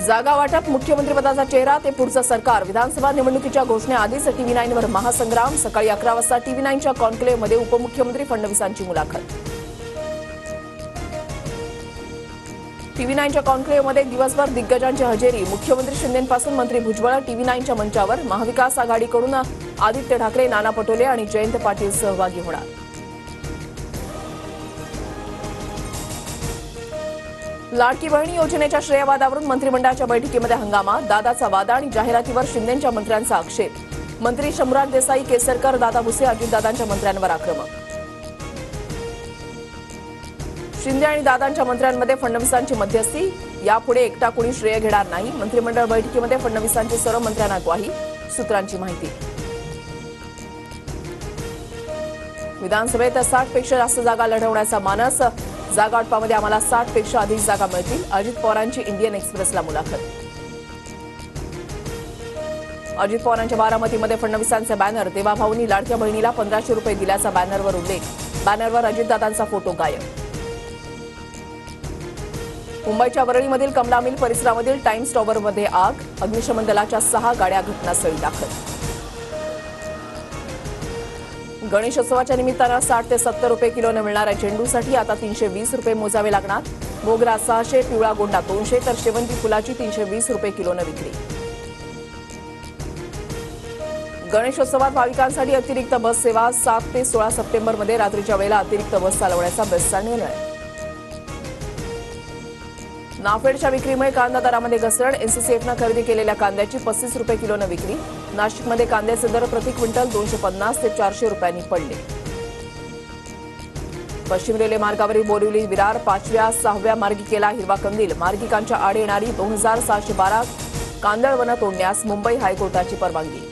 जागा वाटप मुख्यमंत्रीपदाचा चेहरा ते पुढचं सरकार. विधानसभा निवडणुकीच्या घोषणेआधीच TV9 वर महासंग्राम. सकाळी 11 वाजता TV9च्या कॉन्क्लेव्हमध्ये उपमुख्यमंत्री फडणवीसांची मुलाखत. TV9च्या कॉन्क्लेव्हमध्ये दिवसभर दिग्गजांची हजेरी. मुख्यमंत्री शिंदेंपासून मंत्री भुजबळ TV9च्या मंचावर. महाविकास आघाडीकडून आदित्य ठाकरे, नाना पटोले आणि जयंत पाटील सहभागी होणार. लाडकी बहिणी योजनेच्या श्रेयवादावरून मंत्रिमंडळाच्या बैठकीमध्ये हंगामा. दादाचा वादा आणि जाहिरातीवर शिंदेंच्या मंत्र्यांचा आक्षेप. मंत्री शंभूराज देसाई, केसरकर, दादा भुसे, अजितदादांच्या मंत्र्यांवर आक्रमक. शिंदे आणि दादांच्या मंत्र्यांमध्ये फडणवीसांची मध्यस्थी. यापुढे एकटा कोणी श्रेय घेणार नाही. मंत्रिमंडळ बैठकीमध्ये फडणवीसांची सर्व मंत्र्यांना ग्वाही. सूत्रांची माहिती. विधानसभेत 60 पेक्षा जास्त जागा लढवण्याचा मानस. जागा वाटपामध्ये आम्हाला 60 पेक्षा अधिक जागा मिळतील. अजित पवारांची इंडियन एक्सप्रेसला मुलाखत. अजित पवारांच्या बारामतीमध्ये फडणवीसांचे बॅनर. देवाभाऊंनी लाडक्या बहिणीला 1500 रुपये दिल्याचा बॅनरवर उल्लेख. बॅनरवर अजितदादांचा फोटो गायब. मुंबईच्या वरळीमधील कमला मिल परिसरामधील टाइम्स टॉवरमध्ये आग. अग्निशमन दलाच्या 6 गाड्या घटनास्थळी दाखल. गणेशोत्सवाच्या निमित्तानं 60 ते 70 रुपये किलोने मिळणाऱ्या चेंडूसाठी आता 320 रुपये मोजावे लागणार. मोगरा 600, पिवळा गोंडा 200 तर शेवंती फुलाची 320 रुपये किलोने विक्री. गणेशोत्सवात भाविकांसाठी अतिरिक्त बस सेवा. 7 ते 16 सप्टेंबरमध्ये रात्रीच्या वेळेला अतिरिक्त बस चालवण्याचा बेस्टचा निर्णय. नाफेडच्या विक्रीमुळे कांदा दरामध्ये घसरण. एनसीसीएफनं खरेदी केलेल्या कांद्याची 35 रुपये किलोने विक्री. नाशिकमध्ये कांद्याचे दर प्रति क्विंटल 250 ते 400 रुपयांनी पडले. पश्चिम रेल्वे मार्गावरील बोरिवली विरार 5व्या 6व्या मार्गिकेला हिरवा कंदील. मार्गिकांच्या आड येणारी 2612 कांदळवनं तोडण्यास मुंबई हायकोर्टाची परवानगी.